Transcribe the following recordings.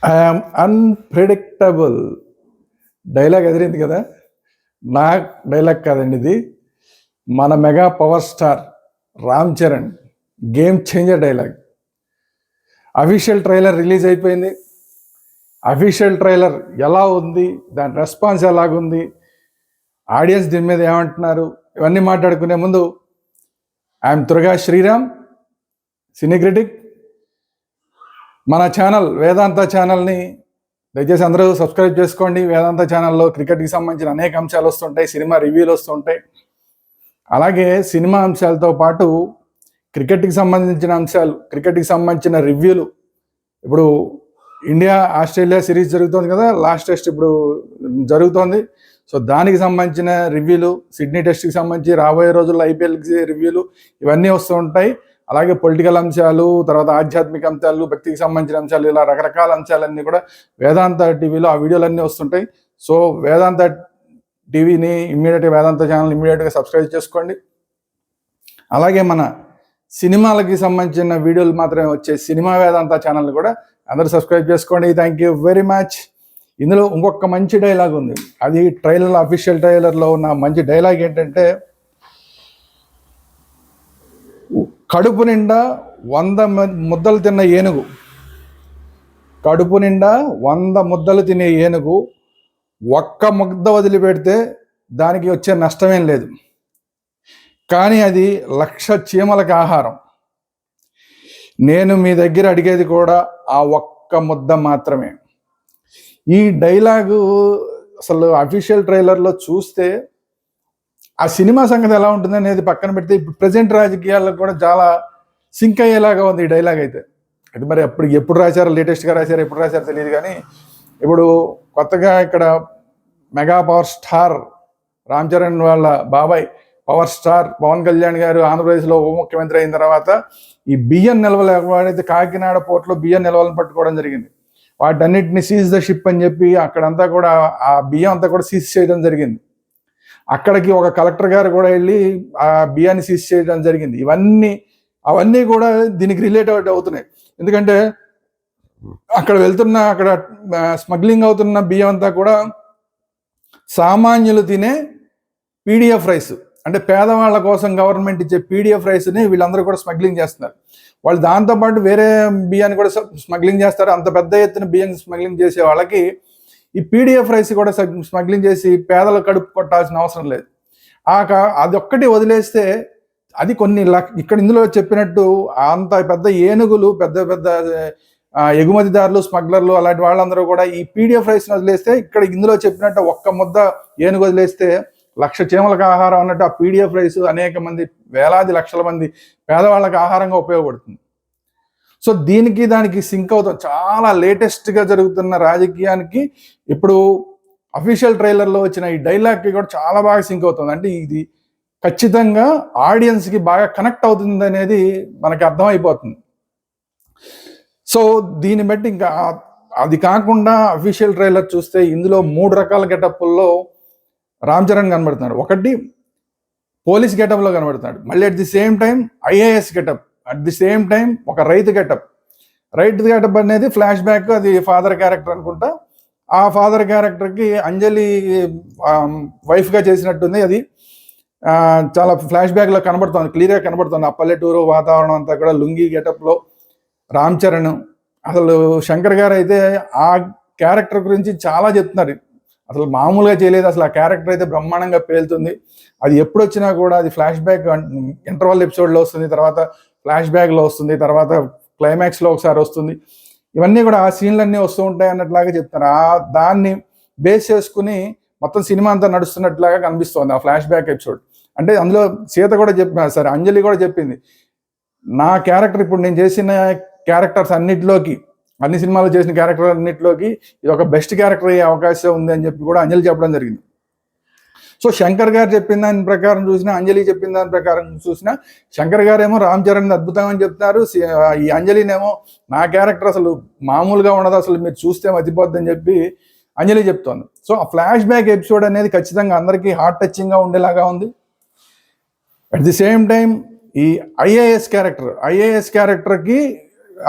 I am unpredictable. Dialogue ఎదిరింది కదా. నా dialogue కాదండి ఇది, మన mega power star Ram Charan game changer dialogue. Official trailer release అయిపోయింది. అఫీషియల్ ట్రైలర్ ఎలా ఉంది, దాని రెస్పాన్స్ ఎలాగుంది, ఆడియన్స్ దీని మీద ఏమంటున్నారు, ఇవన్నీ మాట్లాడుకునే ముందు I'm Turaga Sriram, cine critic. మన ఛానల్ వేదాంత ఛానల్ని దయచేసి అందరూ సబ్స్క్రైబ్ చేసుకోండి. వేదాంత ఛానల్లో క్రికెట్కి సంబంధించిన అనేక అంశాలు వస్తుంటాయి, సినిమా రివ్యూలు వస్తుంటాయి. అలాగే సినిమా అంశాలతో పాటు క్రికెట్కి సంబంధించిన అంశాలు, క్రికెట్కి సంబంధించిన రివ్యూలు. ఇప్పుడు ఇండియా ఆస్ట్రేలియా సిరీస్ జరుగుతుంది కదా, లాస్ట్ టెస్ట్ ఇప్పుడు జరుగుతోంది. సో దానికి సంబంధించిన రివ్యూలు, సిడ్నీ టెస్ట్కి సంబంధించి రాబోయే రోజుల్లో ఐపీఎల్కి రివ్యూలు, ఇవన్నీ వస్తూ ఉంటాయి. అలాగే పొలిటికల్ అంశాలు, తర్వాత ఆధ్యాత్మిక అంశాలు, భక్తికి సంబంధించిన అంశాలు, ఇలా రకరకాల అంశాలన్నీ కూడా వేదాంత టీవీలో ఆ వీడియోలన్నీ వస్తుంటాయి. సో వేదాంత టీవీని ఇమ్మీడియట్గా, వేదాంత ఛానల్ ఇమ్మీడియట్గా సబ్స్క్రైబ్ చేసుకోండి. అలాగే మన సినిమాలకి సంబంధించిన వీడియోలు మాత్రమే వచ్చే సినిమా వేదాంత ఛానల్ని కూడా అందరూ సబ్స్క్రైబ్ చేసుకోండి. Thank you very much. ఇందులో ఇంకొక మంచి డైలాగ్ ఉంది, అది ట్రైలర్లో, అఫీషియల్ ట్రైలర్లో ఉన్న మంచి డైలాగ్ ఏంటంటే, కడుపు నిండా 100 ముద్దలు తిన్న ఏనుగు, కడుపు నిండా 100 ముద్దలు తినే ఏనుగు ఒక్క ముద్ద వదిలిపెడితే దానికి వచ్చే నష్టమేం లేదు, కానీ అది 1,00,000 చీమలకు ఆహారం. నేను మీ దగ్గర అడిగేది కూడా ఆ ఒక్క ముద్ద మాత్రమే. ఈ డైలాగు అసలు అఫీషియల్ ట్రైలర్లో చూస్తే ఆ సినిమా సంగతి ఎలా ఉంటుంది అనేది పక్కన పెడితే, ఇప్పుడు ప్రజెంట్ రాజకీయాలకు కూడా చాలా సింక్ అయ్యేలాగా ఉంది ఈ డైలాగ్ అయితే. అది మరి ఎప్పుడు రాశారో, లేటెస్ట్గా రాశారో, ఎప్పుడు రాశారో తెలియదు, కానీ ఇప్పుడు కొత్తగా ఇక్కడ mega power star Ram Charan వాళ్ళ బాబాయ్ పవర్ స్టార్ పవన్ కళ్యాణ్ గారు ఆంధ్రప్రదేశ్లో ఉప ముఖ్యమంత్రి అయిన తర్వాత ఈ బియ్యం నిల్వలు ఎవరైతే కాకినాడ పోర్ట్లో బియ్యం నిల్వలను పట్టుకోవడం జరిగింది. వాటన్నిటిని సీజ్ ద షిప్ అని చెప్పి అక్కడంతా కూడా ఆ బియ్యం అంతా కూడా సీజ్ చేయడం జరిగింది. అక్కడికి ఒక కలెక్టర్ గారు కూడా వెళ్ళి ఆ బియ్యాన్ని సీజ్ చేయడం జరిగింది. అవన్నీ కూడా దీనికి రిలేటెడ్ అవుతున్నాయి. ఎందుకంటే అక్కడ స్మగ్లింగ్ అవుతున్న బియ్యం అంతా కూడా సామాన్యులు తినే పీడిఎఫ్ రైస్, అంటే పేదవాళ్ళ కోసం గవర్నమెంట్ ఇచ్చే పీడిఎఫ్ రైస్ని వీళ్ళందరూ కూడా స్మగ్లింగ్ చేస్తున్నారు. వాళ్ళు దాంతోపాటు వేరే బియ్యాన్ని కూడా స్మగ్లింగ్ చేస్తారు. అంత పెద్ద ఎత్తున బియ్యం స్మగ్లింగ్ చేసే వాళ్ళకి ఈ పీడిఎఫ్ రైస్ కూడా స్మగ్లింగ్ చేసి పేదల కడుపు కొట్టాల్సిన అవసరం లేదు. అది ఒక్కటి వదిలేస్తే అది ఇక్కడ ఇందులో చెప్పినట్టు అంత పెద్ద ఏనుగులు, పెద్ద పెద్ద ఎగుమతిదారులు, స్మగ్లర్లు, అలాంటి వాళ్ళందరూ కూడా ఈ పీడిఎఫ్ రైస్ని వదిలేస్తే, ఇక్కడ ఇందులో చెప్పినట్టు ఒక్క ముద్ద ఏనుగు వదిలేస్తే 1,00,000 చీమలకు ఆహారం అన్నట్టు ఆ పీడిఎఫ్ రైస్ అనేక మంది, వేలాది లక్షల మంది పేదవాళ్ళకి ఆహారంగా ఉపయోగపడుతుంది. సో దానికి సింక్ అవుతుంది. చాలా లేటెస్ట్గా జరుగుతున్న రాజకీయానికి ఇప్పుడు అఫీషియల్ ట్రైలర్లో వచ్చిన ఈ డైలాగ్కి కూడా చాలా బాగా సింక్ అవుతుంది. అంటే ఇది ఖచ్చితంగా ఆడియన్స్కి బాగా కనెక్ట్ అవుతుంది అనేది మనకి అర్థమైపోతుంది. సో దీన్ని బట్టి ఇంకా అది కాకుండా అఫీషియల్ ట్రైలర్ చూస్తే ఇందులో 3 రకాల గెటప్ల్లో రామ్ చరణ్ కనబడుతున్నాడు. ఒకటి పోలీస్ గెటప్లో కనబడుతున్నాడు, మళ్ళీ at the same time IAS getup, at the same time ఒక రైతు గెటప్. రైతు గెటప్ అనేది ఫ్లాష్ బ్యాక్, అది ఫాదర్ క్యారెక్టర్ అనుకుంటా. ఆ ఫాదర్ క్యారెక్టర్కి అంజలి వైఫ్గా చేసినట్టుంది. అది చాలా ఫ్లాష్ బ్యాక్లో కనబడుతుంది, క్లియర్గా కనబడుతుంది. ఆ పల్లెటూరు వాతావరణం అంతా కూడా లుంగి గెటప్లో రామ్ చరణ్. అసలు శంకర్ గారు అయితే ఆ క్యారెక్టర్ గురించి చాలా చెప్తున్నారు, అసలు మామూలుగా చేయలేదు. అసలు ఆ క్యారెక్టర్ అయితే బ్రహ్మాండంగా పేలుతుంది. అది ఎప్పుడు వచ్చినా కూడా అది ఫ్లాష్ బ్యాక్ ఇంటర్వల్ ఎపిసోడ్లో వస్తుంది, తర్వాత ఫ్లాష్ బ్యాక్లో వస్తుంది, తర్వాత క్లైమాక్స్లో ఒకసారి వస్తుంది. ఇవన్నీ కూడా ఆ సీన్లన్నీ వస్తూ ఉంటాయి అన్నట్లాగా చెప్తారు. దాన్ని బేస్ చేసుకుని మొత్తం సినిమా అంతా నడుస్తున్నట్లాగా కనిపిస్తుంది ఆ ఫ్లాష్ బ్యాక్ ఎపిసోడ్. అంటే అందులో సీత కూడా సరే అంజలి కూడా చెప్పింది, నా క్యారెక్టర్ ఇప్పుడు నేను చేసిన క్యారెక్టర్స్ అన్నిటిలోకి, అన్ని సినిమాలు చేసిన క్యారెక్టర్ అన్నిటిలోకి ఇది ఒక బెస్ట్ క్యారెక్టర్ అయ్యే అవకాశం ఉంది అని చెప్పి కూడా అంజలి చెప్పడం జరిగింది. సో శంకర్ గారు చెప్పిన దాని ప్రకారం చూసినా, అంజలి చెప్పిన దాని ప్రకారం చూసినా, శంకర్ గారు ఏమో రామ్ చరణ్ అద్భుతం అని చెప్తున్నారు, ఈ అంజలినేమో నా క్యారెక్టర్ అసలు మామూలుగా ఉండదు, అసలు మీరు చూస్తే మతిపోద్ది అని చెప్పి అంజలి చెప్తోంది. సో ఆ ఫ్లాష్ బ్యాక్ ఎపిసోడ్ అనేది ఖచ్చితంగా అందరికీ హార్ట్ టచింగ్గా ఉండేలాగా ఉంది. అట్ ది సేమ్ టైం ఈ ఐఏఎస్ క్యారెక్టర్కి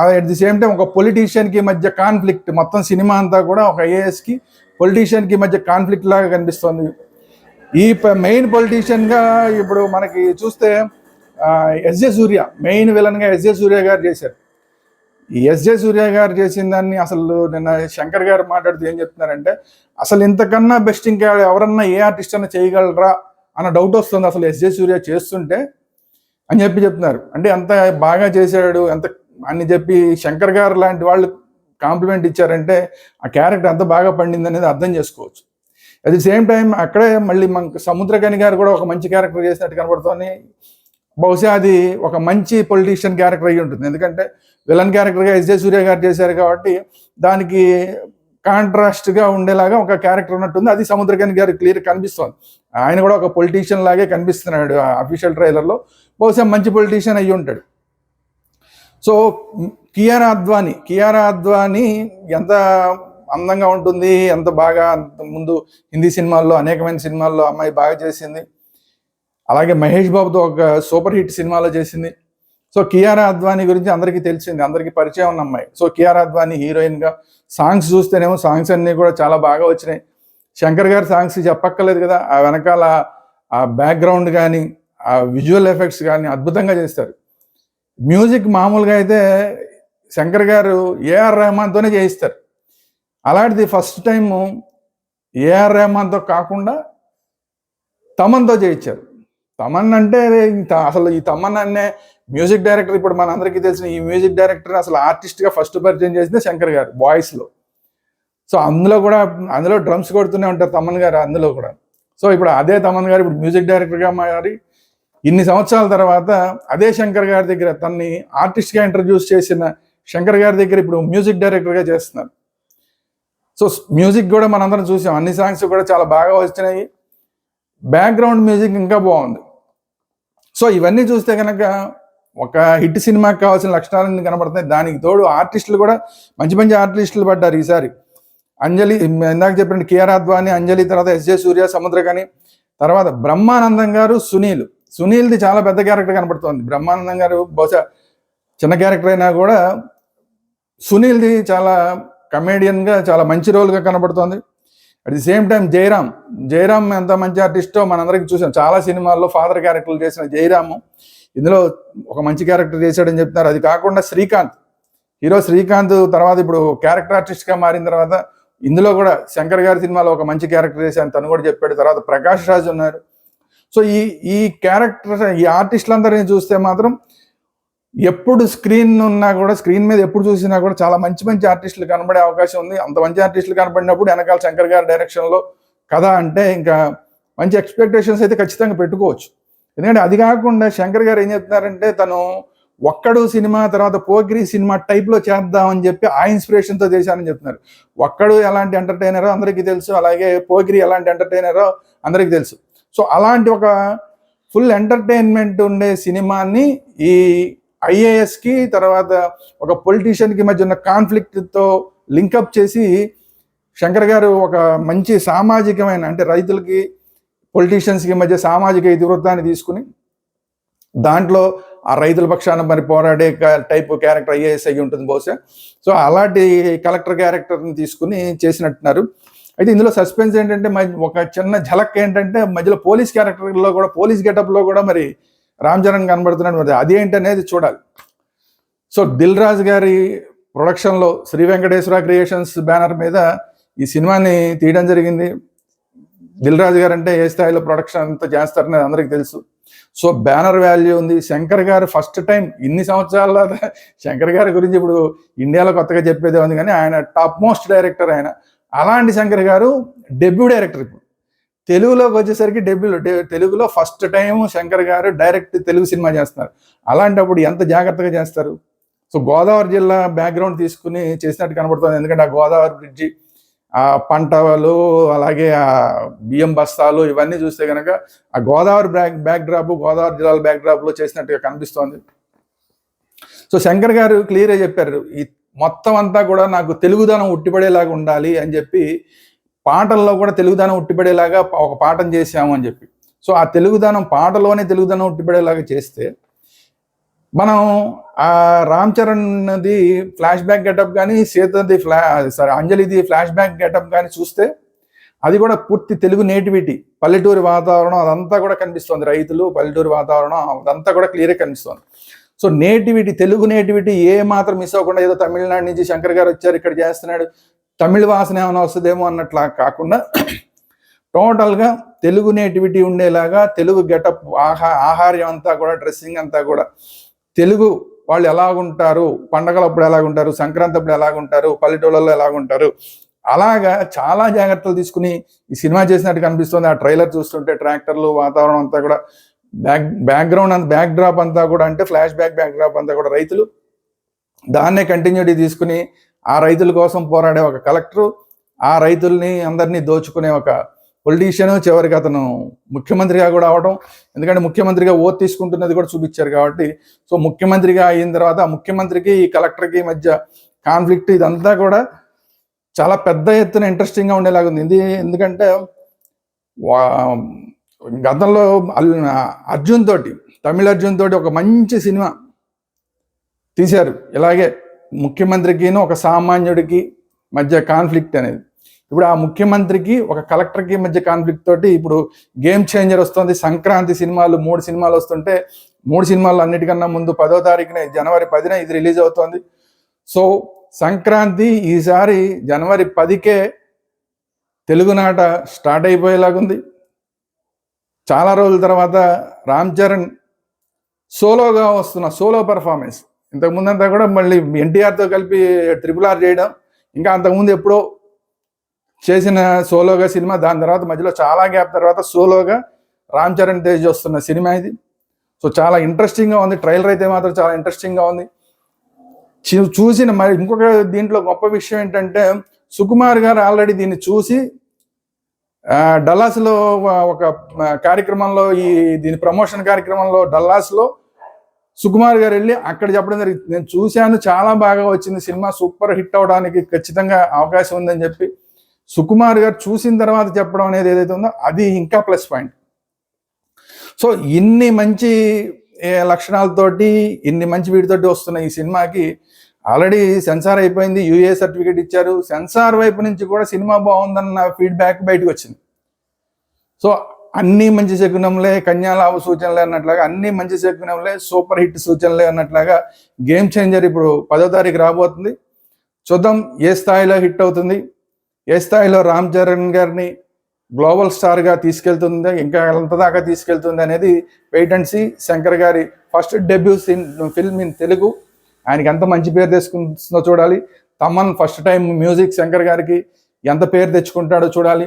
అట్ ది సేమ్ టైం ఒక పొలిటీషియన్కి మధ్య కాన్ఫ్లిక్ట్, మొత్తం సినిమా అంతా కూడా ఒక ఐఏఎస్కి పొలిటీషియన్కి మధ్య కాన్ఫ్లిక్ట్ లాగా కనిపిస్తుంది. ఈ మెయిన్ పొలిటీషియన్గా ఇప్పుడు మనకి చూస్తే ఎస్జే సూర్య మెయిన్ విలన్గా ఎస్జే సూర్య గారు చేశారు. ఈ ఎస్జే సూర్య గారు చేసిన దాన్ని అసలు నిన్న శంకర్ గారు మాట్లాడుతూ ఏం చెప్తున్నారంటే, అసలు ఇంతకన్నా బెస్ట్ ఇంకా ఎవరన్నా ఏ ఆర్టిస్ట్ అన్నా చేయగలరా అన్న డౌట్ వస్తుంది అసలు ఎస్జే సూర్య చేస్తుంటే అని చెప్తున్నారు. అంటే ఎంత బాగా చేశాడు ఎంత అని చెప్పి శంకర్ గారు లాంటి వాళ్ళు కాంప్లిమెంట్ ఇచ్చారంటే ఆ క్యారెక్టర్ ఎంత బాగా పండింది అనేది అర్థం చేసుకోవచ్చు. అట్ ది సేమ్ టైం అక్కడే మళ్ళీ మనకు సముద్రకని గారు కూడా ఒక మంచి క్యారెక్టర్ చేసినట్టు కనబడుతుంది. బహుశా అది ఒక మంచి పొలిటీషియన్ క్యారెక్టర్ అయ్యి ఉంటుంది, ఎందుకంటే విలన్ క్యారెక్టర్గా ఎస్జే సూర్య గారు చేశారు కాబట్టి దానికి కాంట్రాస్ట్గా ఉండేలాగా ఒక క్యారెక్టర్ ఉన్నట్టుంది. అది సముద్రకని గారు క్లియర్ కనిపిస్తుంది. ఆయన కూడా ఒక పొలిటీషియన్ లాగే కనిపిస్తున్నాడు అఫీషియల్ ట్రైలర్లో. బహుశా మంచి పొలిటీషియన్ అయ్యి ఉంటాడు. సో కియారా అద్వానీ ఎంత అందంగా ఉంటుంది, ఎంత బాగా ముందు హిందీ సినిమాల్లో అనేకమైన సినిమాల్లో అమ్మాయి బాగా చేసింది. అలాగే మహేష్ బాబుతో ఒక సూపర్ హిట్ సినిమాలో చేసింది. సో కియారా అద్వానీ గురించి అందరికీ తెలిసింది, అందరికీ పరిచయం ఉన్న అమ్మాయి. సో కియారా అద్వానీ హీరోయిన్గా సాంగ్స్ చూస్తేనేమో సాంగ్స్ అన్నీ కూడా చాలా బాగా వచ్చినాయి. శంకర్ గారి సాంగ్స్ చెప్పక్కర్లేదు కదా, ఆ వెనకాల ఆ బ్యాక్గ్రౌండ్ కానీ ఆ విజువల్ ఎఫెక్ట్స్ కానీ అద్భుతంగా చేస్తారు. మ్యూజిక్ మామూలుగా అయితే శంకర్ గారు ఏఆర్ రెహమాన్తోనే చేయిస్తారు. అలాంటిది ఫస్ట్ టైము ఏఆర్ రెహమాన్తో కాకుండా తమన్తో చేయించారు. తమన్ అంటే అసలు ఈ తమన్ అనే మ్యూజిక్ డైరెక్టర్, ఇప్పుడు మనందరికీ తెలిసిన ఈ మ్యూజిక్ డైరెక్టర్ అసలు ఆర్టిస్ట్గా ఫస్ట్ పరిచయం చేసింది శంకర్ గారు వాయిస్లో. సో అందులో డ్రమ్స్ కొడుతూనే ఉంటారు తమన్ గారు అందులో కూడా. సో ఇప్పుడు అదే తమన్ గారు ఇప్పుడు మ్యూజిక్ డైరెక్టర్గా మారి ఇన్ని సంవత్సరాల తర్వాత అదే శంకర్ గారి దగ్గర తన్ని ఆర్టిస్ట్గా ఇంట్రడ్యూస్ చేసిన శంకర్ గారి దగ్గర ఇప్పుడు మ్యూజిక్ డైరెక్టర్గా చేస్తున్నారు. సో మ్యూజిక్ కూడా మనందరం చూసాం, అన్ని సాంగ్స్ కూడా చాలా బాగా వచ్చినాయి. బ్యాక్గ్రౌండ్ మ్యూజిక్ ఇంకా బాగుంది. సో ఇవన్నీ చూస్తే కనుక ఒక హిట్ సినిమాకి కావాల్సిన లక్షణాలన్నీ కనబడుతున్నాయి. దానికి తోడు ఆర్టిస్టులు కూడా మంచి మంచి ఆర్టిస్టులు పడ్డారు ఈసారి. అంజలి, ఇందాక చెప్పినట్టు కియారా అద్వానీ, అంజలి, తర్వాత ఎస్జే సూర్య, సముద్రకని, తర్వాత బ్రహ్మానందం గారు, సునీల్ది చాలా పెద్ద క్యారెక్టర్ కనబడుతోంది. బ్రహ్మానందం గారు బహుశా చిన్న క్యారెక్టర్ అయినా కూడా సునీల్ది చాలా కమేడియన్గా చాలా మంచి రోల్గా కనబడుతోంది. At the same time Jayaram ఎంత మంచి ఆర్టిస్టో మనందరికీ చూసాం. చాలా సినిమాల్లో ఫాదర్ క్యారెక్టర్లు చేసిన జయరాము ఇందులో ఒక మంచి క్యారెక్టర్ చేశాడని చెప్తున్నారు. అది కాకుండా హీరో శ్రీకాంత్ తర్వాత ఇప్పుడు క్యారెక్టర్ ఆర్టిస్ట్గా మారిన తర్వాత ఇందులో కూడా శంకర్ గారి సినిమాలో ఒక మంచి క్యారెక్టర్ చేశాను తను కూడా చెప్పాడు. తర్వాత ప్రకాష్ రాజ్ ఉన్నారు. సో ఈ క్యారెక్టర్ ఈ ఆర్టిస్టులందరినీ చూస్తే మాత్రం ఎప్పుడు స్క్రీన్ ఉన్నా కూడా స్క్రీన్ మీద ఎప్పుడు చూసినా కూడా చాలా మంచి మంచి ఆర్టిస్టులు కనబడే అవకాశం ఉంది. అంత మంచి ఆర్టిస్టులు కనబడినప్పుడు వెనకాల శంకర్ గారి డైరెక్షన్లో కథ అంటే ఇంకా మంచి ఎక్స్పెక్టేషన్స్ అయితే ఖచ్చితంగా పెట్టుకోవచ్చు. ఎందుకంటే అది కాకుండా శంకర్ గారు ఏం చెప్తున్నారంటే తను ఒక్కడు సినిమా తర్వాత పోకిరి సినిమా టైప్లో చేద్దామని చెప్పి ఆ ఇన్స్పిరేషన్తో చేశానని చెప్తున్నారు. ఒక్కడు ఎలాంటి ఎంటర్టైనరో అందరికీ తెలుసు, అలాగే పోకిరి ఎలాంటి ఎంటర్టైనరో అందరికీ తెలుసు. సో అలాంటి ఒక ఫుల్ ఎంటర్టైన్మెంట్ ఉండే సినిమాని ఈ ఐఏఎస్కి తర్వాత ఒక పొలిటీషియన్కి మధ్య ఉన్న కాన్ఫ్లిక్ట్తో లింకప్ చేసి శంకర్ గారు ఒక మంచి సామాజికమైన అంటే రైతులకి పొలిటీషియన్స్కి మధ్య సామాజిక ఇతివృత్తాన్ని తీసుకుని దాంట్లో ఆ రైతుల పక్షాన మరి పోరాడే టైప్ క్యారెక్టర్ ఐఏఎస్ అయ్యి ఉంటుంది బహుశా. సో అలాంటి కలెక్టర్ క్యారెక్టర్ని తీసుకుని చేసినట్టున్నారు. అయితే ఇందులో సస్పెన్స్ ఏంటంటే ఒక చిన్న ఝలక్ ఏంటంటే మధ్యలో పోలీస్ క్యారెక్టర్లో కూడా పోలీస్ గెటప్లో కూడా మరి రామ్ చరణ్ కనబడుతున్నాడు. మరి అదేంటి అనేది చూడాలి. సో దిల్ రాజు గారి ప్రొడక్షన్లో శ్రీ వెంకటేశ్వర క్రియేషన్స్ బ్యానర్ మీద ఈ సినిమాని తీయడం జరిగింది. దిల్ రాజు గారు అంటే ఏ స్థాయిలో ప్రొడక్షన్ అంతా చేస్తారనేది అందరికీ తెలుసు. సో బ్యానర్ వాల్యూ ఉంది. శంకర్ గారు ఫస్ట్ టైం ఇన్ని సంవత్సరాల శంకర్ గారి గురించి ఇప్పుడు ఇండియాలో కొత్తగా చెప్పేదే ఉంది, కానీ ఆయన టాప్ మోస్ట్ డైరెక్టర్ ఆయన. అలాంటి శంకర్ గారు డెబ్యూ డైరెక్టర్. ఇప్పుడు తెలుగులోకి వచ్చేసరికి తెలుగులో ఫస్ట్ టైం శంకర్ గారు డైరెక్ట్ తెలుగు సినిమా చేస్తున్నారు. అలాంటప్పుడు ఎంత జాగ్రత్తగా చేస్తారు. సో గోదావరి జిల్లా బ్యాక్గ్రౌండ్ తీసుకుని చేసినట్టు కనబడుతుంది. ఎందుకంటే ఆ గోదావరి బ్రిడ్జి, ఆ పంటలు, అలాగే ఆ బియ్యం బస్తాలు ఇవన్నీ చూస్తే కనుక ఆ గోదావరి గోదావరి జిల్లాల బ్యాక్డ్రాప్లో చేసినట్టుగా కనిపిస్తోంది. సో శంకర్ గారు క్లియర్గా చెప్పారు, ఈ మొత్తం అంతా కూడా నాకు తెలుగుదనం ఉట్టిపడేలాగా ఉండాలి అని చెప్పి పాటల్లో కూడా తెలుగుదనం ఉట్టిపడేలాగా ఒక పాఠం చేశాము అని చెప్పి. సో ఆ తెలుగుదనం పాటలోనే తెలుగుదనం ఉట్టిపడేలాగా చేస్తే మనం ఆ రామ్ చరణ్ది ఫ్లాష్ బ్యాక్ గెటప్ కానీ సీతది అంజలిది ఫ్లాష్ బ్యాక్ గెటప్ కానీ చూస్తే అది కూడా పూర్తి తెలుగు నేటివిటీ, పల్లెటూరి వాతావరణం అదంతా కూడా కనిపిస్తుంది. రైతులు, పల్లెటూరి వాతావరణం అదంతా కూడా క్లియర్గా కనిపిస్తుంది. సో నేటివిటీ, తెలుగు నేటివిటీ ఏ మాత్రం మిస్ అవ్వకుండా ఏదో తమిళనాడు నుంచి శంకర్ గారు వచ్చారు ఇక్కడ చేస్తున్నాడు, తమిళ వాసన ఏమైనా వస్తుందేమో అన్నట్లా కాకుండా టోటల్గా తెలుగు నేటివిటీ ఉండేలాగా తెలుగు గెటప్, ఆహార్యం అంతా కూడా, డ్రెస్సింగ్ అంతా కూడా తెలుగు వాళ్ళు ఎలాగుంటారు, పండగలప్పుడు ఎలాగుంటారు, సంక్రాంతి అప్పుడు ఎలాగుంటారు, పల్లెటూళ్ళలో ఎలాగుంటారు, అలాగా చాలా జాగ్రత్తలు తీసుకుని ఈ సినిమా చేసినట్టు కనిపిస్తుంది. ఆ ట్రైలర్ చూస్తుంటే ట్రాక్టర్లు, వాతావరణం అంతా కూడా, బ్యాక్గ్రౌండ్ బ్యాక్ డ్రాప్ అంతా కూడా, అంటే ఫ్లాష్ బ్యాక్ డ్రాప్ అంతా కూడా రైతులు, దాన్నే కంటిన్యూటీ తీసుకుని ఆ రైతుల కోసం పోరాడే ఒక కలెక్టరు, ఆ రైతుల్ని అందరినీ దోచుకునే ఒక పొలిటీషియన్, చివరికి అతను ముఖ్యమంత్రిగా కూడా అవడం, ఎందుకంటే ముఖ్యమంత్రిగా ఓట్ తీసుకుంటున్నది కూడా చూపించారు కాబట్టి. సో ముఖ్యమంత్రిగా అయిన తర్వాత ఆ ముఖ్యమంత్రికి ఈ కలెక్టర్కి మధ్య కాన్ఫ్లిక్ట్, ఇదంతా కూడా చాలా పెద్ద ఎత్తున ఇంట్రెస్టింగ్గా ఉండేలాగా ఉంది. ఎందుకంటే గతంలో అర్జున్ తోటి, తమిళ అర్జున్ తోటి ఒక మంచి సినిమా తీశారు ఇలాగే, ముఖ్యమంత్రికిను ఒక సామాన్యుడికి మధ్య కాన్ఫ్లిక్ట్ అనేది. ఇప్పుడు ఆ ముఖ్యమంత్రికి ఒక కలెక్టర్కి మధ్య కాన్ఫ్లిక్ట్ తోటి ఇప్పుడు గేమ్ చేంజర్ వస్తుంది. సంక్రాంతి సినిమాలు 3 సినిమాలు వస్తుంటే 3 సినిమాలు అన్నిటికన్నా ముందు 10వ తారీఖునే జనవరి 10న ఇది రిలీజ్ అవుతుంది. సో సంక్రాంతి ఈసారి జనవరి 10కే తెలుగునాట స్టార్ట్ అయిపోయేలాగుంది. చాలా రోజుల తర్వాత రామ్ చరణ్ సోలోగా వస్తున్న సోలో పెర్ఫార్మెన్స్, ఇంతకుముందంతా కూడా మళ్ళీ ఎన్టీఆర్తో కలిపి RRR చేయడం, ఇంకా అంతకుముందు ఎప్పుడో చేసిన సోలోగా సినిమా, దాని తర్వాత మధ్యలో చాలా గ్యాప్ తర్వాత సోలోగా రామ్ చరణ్ తేజ్ వస్తున్న సినిమా ఇది. సో చాలా ఇంట్రెస్టింగ్గా ఉంది. ట్రైలర్ అయితే మాత్రం చాలా ఇంట్రెస్టింగ్గా ఉంది. చూసిన మరి ఇంకొక దీంట్లో గొప్ప విషయం ఏంటంటే, సుకుమార్ గారు ఆల్రెడీ దీన్ని చూసి డల్లాస్లో ఒక కార్యక్రమంలో, దీని ప్రమోషన్ కార్యక్రమంలో డల్లాస్లో సుకుమార్ గారు వెళ్ళి అక్కడ చెప్పడం జరిగింది, నేను చూశాను, చాలా బాగా వచ్చింది సినిమా, సూపర్ హిట్ అవడానికి ఖచ్చితంగా అవకాశం ఉందని చెప్పి సుకుమార్ గారు చూసిన తర్వాత చెప్పడం అనేది ఏదైతే ఉందో అది ఇంకా ప్లస్ పాయింట్. సో ఇన్ని మంచి లక్షణాలతోటి, ఇన్ని మంచి వీటితోటి వస్తున్న ఈ సినిమాకి ఆల్రెడీ సెన్సార్ అయిపోయింది, యూఏ సర్టిఫికేట్ ఇచ్చారు. సెన్సార్ వైపు నుంచి కూడా సినిమా బాగుందన్న ఫీడ్బ్యాక్ బయటకు వచ్చింది. సో అన్ని మంచి శకునంలే, కన్యాలాభ సూచనలే అన్నట్లాగా, అన్ని మంచి శకునంలే, సూపర్ హిట్ సూచనలే అన్నట్లాగా గేమ్ చేంజర్ ఇప్పుడు 10వ తారీఖు రాబోతుంది. చూద్దాం ఏ స్థాయిలో హిట్ అవుతుంది, ఏ స్థాయిలో రామ్ చరణ్ గారిని గ్లోబల్ స్టార్గా తీసుకెళ్తుంది, ఇంకా ఎంత దాకా తీసుకెళ్తుంది అనేది వెయిట్ అండ్ సీ. శంకర్ గారి first debut film in Telugu, ఆయనకి ఎంత మంచి పేరు తెచ్చుకుంటుందో చూడాలి. Thaman first time music Shankar గారికి ఎంత పేరు తెచ్చుకుంటాడో చూడాలి.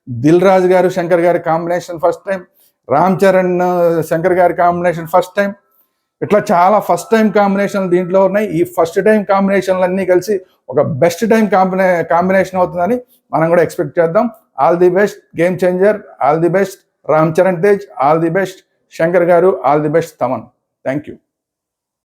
దిల్ రాజు గారు శంకర్ గారి combination first time, Ram Charan Shankar గారి కాంబినేషన్ ఫస్ట్ టైం, ఇట్లా చాలా ఫస్ట్ టైం కాంబినేషన్ దీంట్లో ఉన్నాయి. ఈ ఫస్ట్ టైం కాంబినేషన్లు అన్నీ కలిసి ఒక బెస్ట్ టైం కాంబినేషన్ అవుతుందని మనం కూడా ఎక్స్పెక్ట్ చేద్దాం. All the best game changer, all the best Ram Charan Tej, all the best Shankar గారు, all the best Thaman. Thank you.